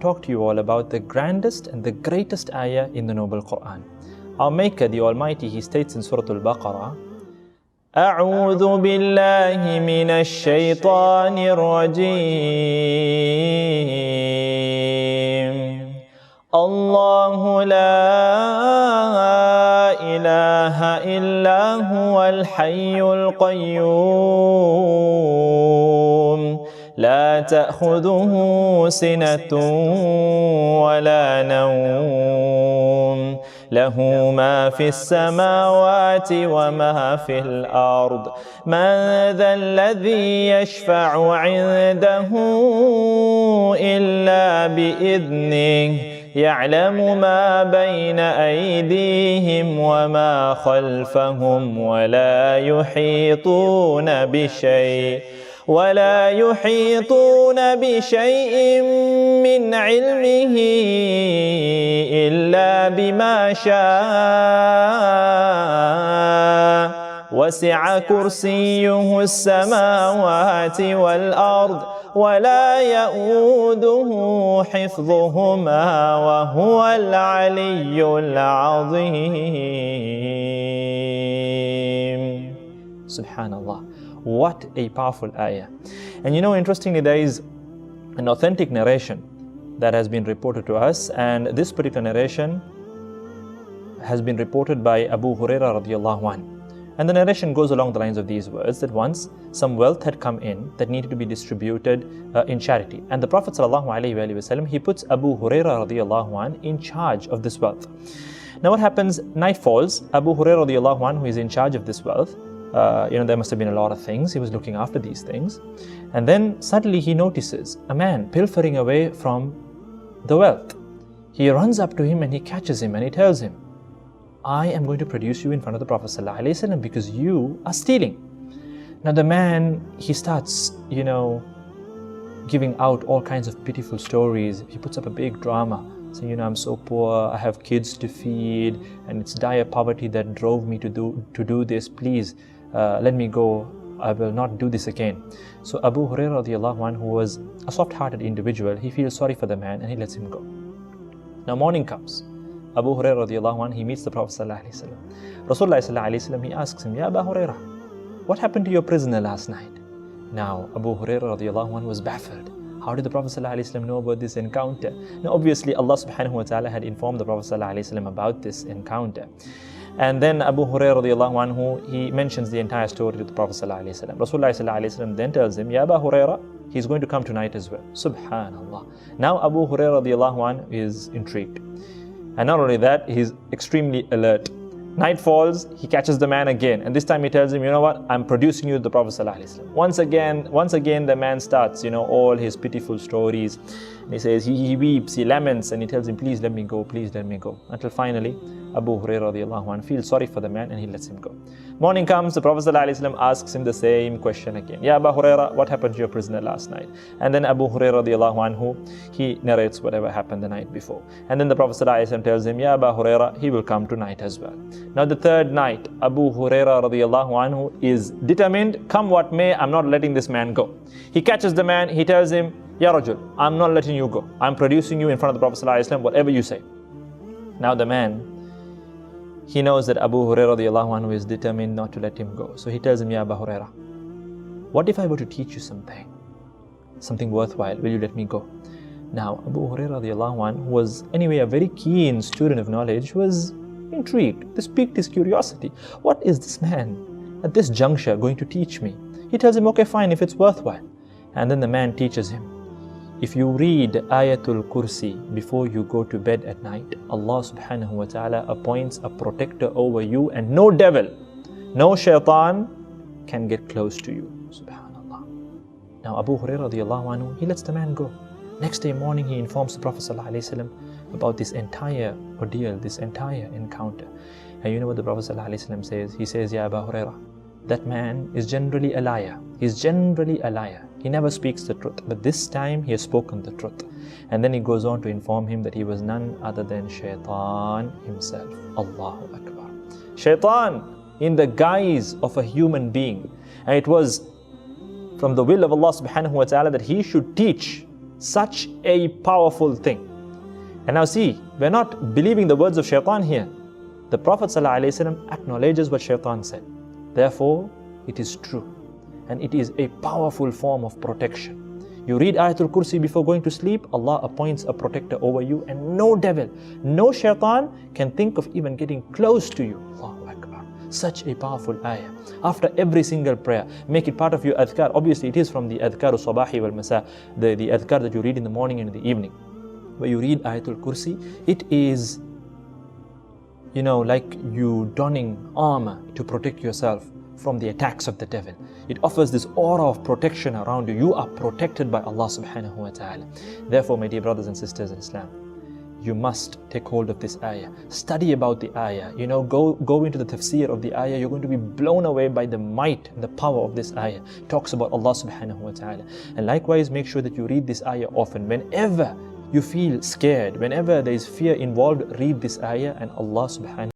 talk to you all about the grandest and the greatest ayah in the Noble Quran. Our Maker, the Almighty, He states in Surah Al-Baqarah, أعوذ بالله من الشيطان الرجيم الله لا إله إلا هو الحي القيوم لا تأخذه سنة ولا نوم له ما في السماوات وما في الأرض من ذا الذي يشفع عنده إلا بإذنه يعلم ما بين أيديهم وما خلفهم ولا يحيطون بشيء من علمه إلا بما شاء وسع كرسيه السماوات والأرض ولا يؤوده حفظهما وهو العلي العظيم. Subhanallah. What a powerful ayah. And interestingly, there is an authentic narration that has been reported to us, and this particular narration has been reported by Abu Hurayrah radiallahu anhu. And the narration goes along the lines of these words, that once some wealth had come in that needed to be distributed in charity. And the Prophet sallallahu alaihi wasallam, he puts Abu Hurayrah radiallahu anhu in charge of this wealth. Now what happens, night falls, Abu Hurayrah radiallahu anhu, who is in charge of this wealth, there must have been a lot of things, he was looking after these things. And then suddenly he notices a man pilfering away from the wealth. He runs up to him and he catches him and he tells him, I am going to produce you in front of the Prophet ﷺ because you are stealing. Now the man, he starts, giving out all kinds of pitiful stories. He puts up a big drama, saying, I'm so poor, I have kids to feed, and it's dire poverty that drove me to do this. Please, let me go. I will not do this again. So Abu Hurayrah radiallahu anhu, who was a soft-hearted individual, he feels sorry for the man and he lets him go. Now morning comes. Abu Hurayrah radiallahu anhu, he meets the Prophet sallallahu alaihi wasallam. Rasulullah sallallahu alaihi wasallam, he asks him, Ya Abu Hurayrah, what happened to your prisoner last night? Now Abu Hurayrah radiallahu anhu was baffled. How did the Prophet sallallahu alaihi wasallam know about this encounter? Now obviously Allah subhanahu wa ta'ala had informed the Prophet sallallahu alaihi wasallam about this encounter. And then Abu Hurayrah radiallahu anhu, he mentions the entire story to the Prophet sallallahu alaihi wasallam. Rasulullah sallallahu alaihi wasallam then tells him, Ya Abu Hurayrah, he's going to come tonight as well. Subhanallah. Now Abu Hurayrah radiallahu anhu is intrigued. And not only that, he's extremely alert. Night falls, he catches the man again. And this time he tells him, you know what, I'm producing you to the Prophet ﷺ. Once again the man starts, all his pitiful stories. And he says, he weeps, he laments, and he tells him, please let me go, please let me go. Until finally, Abu Hurayrah radiallahu anhu feels sorry for the man and he lets him go. Morning comes, the Prophet ﷺ asks him the same question again. Ya Abu Hurayrah, what happened to your prisoner last night? And then Abu Hurayrah radiallahu anhu, he narrates whatever happened the night before. And then the Prophet ﷺ tells him, Ya Abu Hurayrah, he will come tonight as well. Now the third night, Abu Hurayrah radiallahu anhu is determined, come what may, I'm not letting this man go. He catches the man, he tells him, Ya Rajul, I'm not letting you go. I'm producing you in front of the Prophet ﷺ, whatever you say. Now the man, he knows that Abu Hurayrah radiallahu anhu is determined not to let him go. So he tells him, Ya Abu Hurayrah, what if I were to teach you something worthwhile? Will you let me go? Now Abu Hurayrah radiallahu anhu, who was anyway a very keen student of knowledge, was intrigued. This piqued his curiosity. What is this man at this juncture going to teach me? He tells him, okay, fine, if it's worthwhile. And then the man teaches him, if you read Ayatul Kursi before you go to bed at night, Allah subhanahu wa ta'ala appoints a protector over you, and no devil, no Shaythaan can get close to you. Subhanallah. Now Abu Hurayrah radiallahu anhu, he lets the man go. Next day morning, he informs the Prophet sallallahu alaihi wasallam about this entire ordeal, this entire encounter. And you know what the Prophet sallallahu alaihi wasallam says? He says, Ya Abu Hurayrah, that man is generally a liar. He's generally a liar. He never speaks the truth, but this time he has spoken the truth. And then he goes on to inform him that he was none other than Shaythaan himself. Allahu Akbar. Shaythaan in the guise of a human being. And it was from the will of Allah subhanahu wa ta'ala that he should teach Such a powerful thing. And now see, we're not believing the words of Shaythaan here. The Prophet ﷺ acknowledges what Shaythaan said. Therefore, it is true. And it is a powerful form of protection. You read Ayatul Kursi before going to sleep, Allah appoints a protector over you, and no devil, no Shaythaan can think of even getting close to you. Allahu Akbar. Such a powerful ayah. After every single prayer, make it part of your adhkar. Obviously, it is from the adhkar sabahi wal masa, the adhkar that you read in the morning and in the evening. Where you read Ayatul Kursi, it is, like you donning armor to protect yourself from the attacks of the devil. It offers this aura of protection around you. You are protected by Allah subhanahu wa ta'ala. Therefore, my dear brothers and sisters in Islam, you must take hold of this ayah. Study about the ayah. Go into the tafsir of the ayah. You're going to be blown away by the might and the power of this ayah. It talks about Allah subhanahu wa ta'ala. And likewise, make sure that you read this ayah often. Whenever you feel scared, whenever there is fear involved, read this ayah, and Allah subhanahu